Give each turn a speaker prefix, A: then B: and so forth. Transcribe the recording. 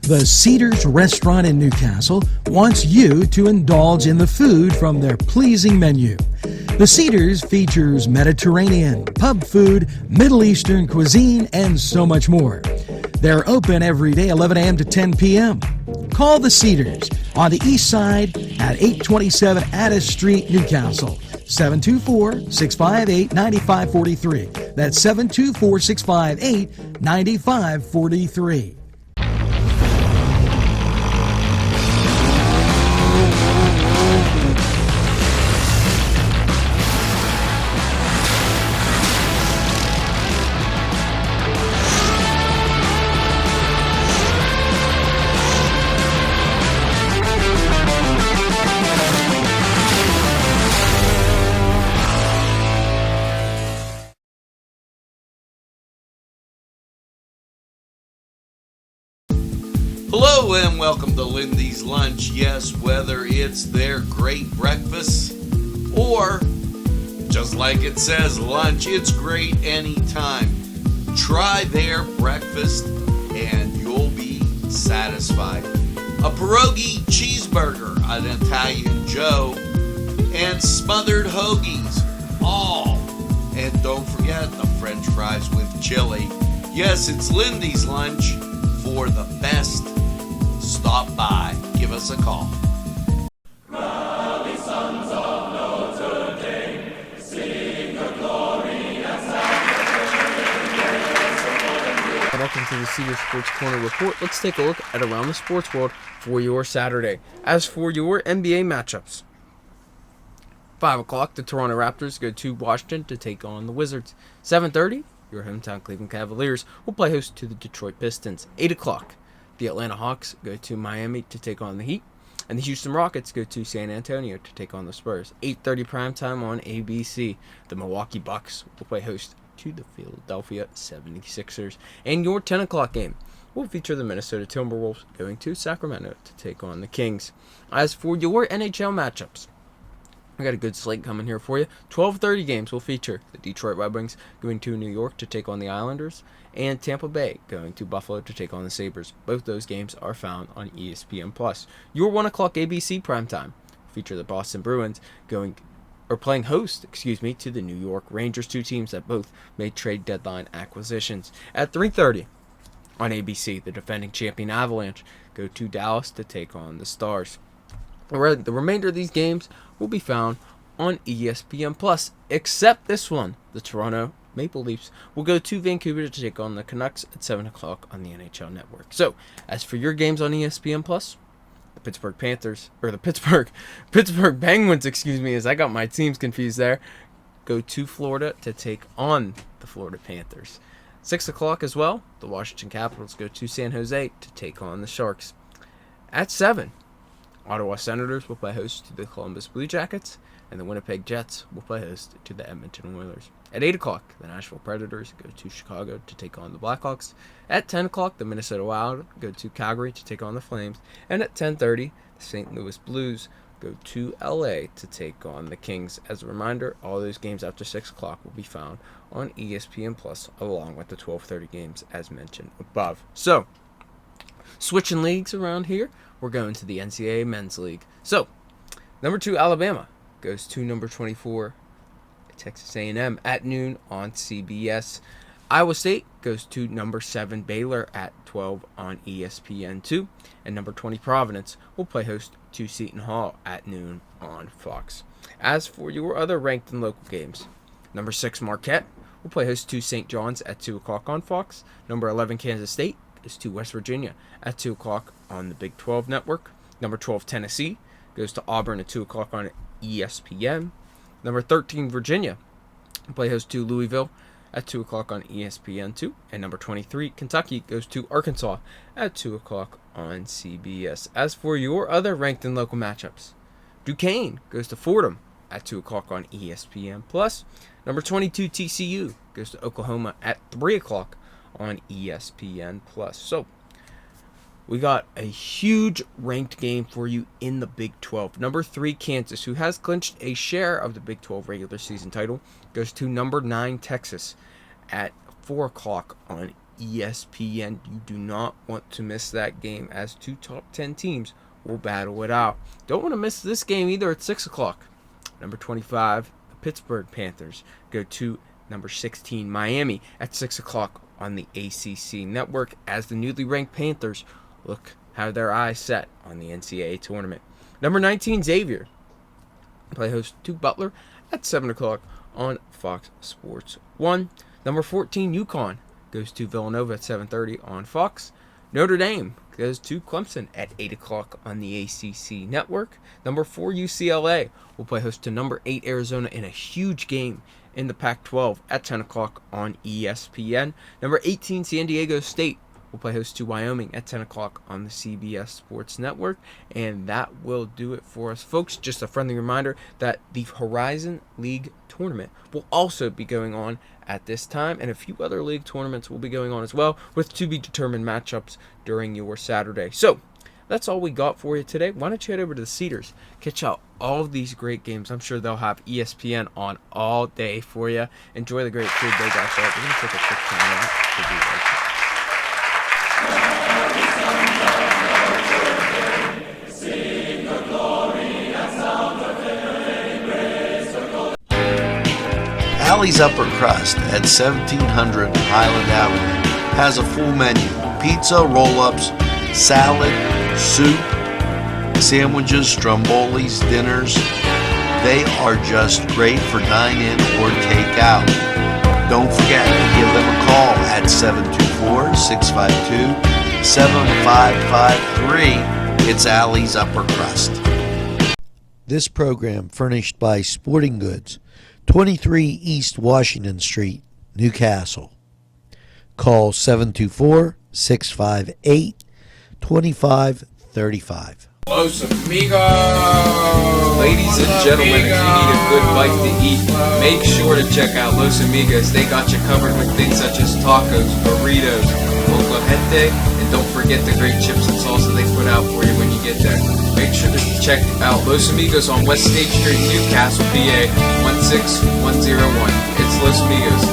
A: The Cedars restaurant in Newcastle wants you to indulge in the food from their pleasing menu. The Cedars features Mediterranean, pub food, Middle Eastern cuisine, and so much more. They're open every day 11 a.m. to 10 p.m. Call the Cedars on the east side at 827 Addis Street, Newcastle. 724-658-9543. That's 724-658-9543.
B: Hello and welcome to Lindy's Lunch. Yes, whether it's their great breakfast or, just like it says, lunch, it's great anytime. Try their breakfast and you'll be satisfied. A pierogi cheeseburger, an Italian Joe, and smothered hoagies, all. And don't forget the French fries with chili. Yes, it's Lindy's Lunch. For the best, stop by. Give us a call.
C: Rally sons of Notre Dame, sing the glory and sound.
D: Welcome to the Cedars Sports Corner Report. Let's take a look at around the sports world for your Saturday. As for your NBA matchups, 5 o'clock, the Toronto Raptors go to Washington to take on the Wizards. 7:30, your hometown Cleveland Cavaliers will play host to the Detroit Pistons. 8 o'clock, the Atlanta Hawks go to Miami to take on the Heat. And the Houston Rockets go to San Antonio to take on the Spurs. 8:30 primetime on ABC. The Milwaukee Bucks will play host to the Philadelphia 76ers. And your 10 o'clock game will feature the Minnesota Timberwolves going to Sacramento to take on the Kings. As for your NHL matchups, I got a good slate coming here for you. 12:30 games will feature the Detroit Red Wings going to New York to take on the Islanders, and Tampa Bay going to Buffalo to take on the Sabres. Both those games are found on ESPN+. Your 1 o'clock ABC primetime will feature the Boston Bruins playing host, to the New York Rangers, two teams that both made trade deadline acquisitions. At 3:30 on ABC, the defending champion Avalanche go to Dallas to take on the Stars. The remainder of these games will be found on ESPN+, except this one. The Toronto Maple Leafs will go to Vancouver to take on the Canucks at 7 o'clock on the NHL Network. So, as for your games on ESPN+, the Pittsburgh Penguins, as I got my teams confused there, go to Florida to take on the Florida Panthers. 6 o'clock as well, the Washington Capitals go to San Jose to take on the Sharks. At 7, Ottawa Senators will play host to the Columbus Blue Jackets, and the Winnipeg Jets will play host to the Edmonton Oilers. At 8 o'clock, the Nashville Predators go to Chicago to take on the Blackhawks. At 10 o'clock, the Minnesota Wild go to Calgary to take on the Flames. And at 10:30, the St. Louis Blues go to LA to take on the Kings. As a reminder, all those games after 6 o'clock will be found on ESPN+, along with the 12:30 games as mentioned above. So, switching leagues around here, we're going to the NCAA Men's League. So, number 2 Alabama goes to number 24 Texas A&M at noon on CBS. Iowa State goes to number 7 Baylor at 12 on ESPN2. And number 20 Providence will play host to Seton Hall at noon on Fox. As for your other ranked and local games, number 6 Marquette will play host to St. John's at 2 o'clock on Fox. Number 11 Kansas State is to West Virginia at 2 o'clock on the Big 12 Network. Number 12 Tennessee goes to Auburn at 2 o'clock on ESPN. Number 13 Virginia will play host to Louisville at 2 o'clock on ESPN2. And number 23 Kentucky goes to Arkansas at 2 o'clock on CBS. As for your other ranked and local matchups, Duquesne goes to Fordham at 2 o'clock on ESPN+. Number 22 TCU goes to Oklahoma at 3 o'clock on ESPN+. So, we got a huge ranked game for you in the Big 12. Number 3 Kansas, who has clinched a share of the Big 12 regular season title, goes to number 9 Texas at 4 o'clock on ESPN. You do not want to miss that game, as 2 top 10 teams will battle it out. Don't want to miss this game either at 6 o'clock. Number 25, the Pittsburgh Panthers go to number 16, Miami, at 6 o'clock on the ACC network, as the newly ranked Panthers have their eyes set on the NCAA tournament. Number 19, Xavier play host to Butler at 7 o'clock on Fox Sports 1. Number 14, UConn goes to Villanova at 7:30 on Fox. Notre Dame goes to Clemson at 8 o'clock on the ACC network. Number 4, UCLA will play host to number 8, Arizona, in a huge game in the Pac-12 at 10 o'clock on ESPN. Number 18, San Diego State will play host to Wyoming at 10 o'clock on the CBS Sports Network. And that will do it for us, folks. Just a friendly reminder that the Horizon League tournament will also be going on at this time, and a few other league tournaments will be going on as well, with to-be-determined matchups during your Saturday. So, that's all we got for you today. Why don't you head over to the Cedars, catch out all of these great games. I'm sure they'll have ESPN on all day for you. Enjoy the great food they got there. We're going to take a quick time out to do that.
B: Allie's Upper Crust at 1700 Highland Avenue has a full menu: pizza, roll-ups, salad, soup, sandwiches, strombolis, dinners. They are just great for dine-in or take-out. Don't forget to give them a call at 724-652-7553. It's Allie's Upper Crust.
E: This program furnished by Sporting Goods, 23 East Washington Street, Newcastle. Call 724-658-2535.
D: Los Amigos! Ladies and gentlemen, if you need a good bite to eat, make sure to check out Los Amigos. They got you covered with things such as tacos, burritos, molcajete, and don't forget the great chips and salsa they put out for you when you get there. Make sure to check out Los Amigos on West State Street, Newcastle, PA 16101. It's Los Amigos.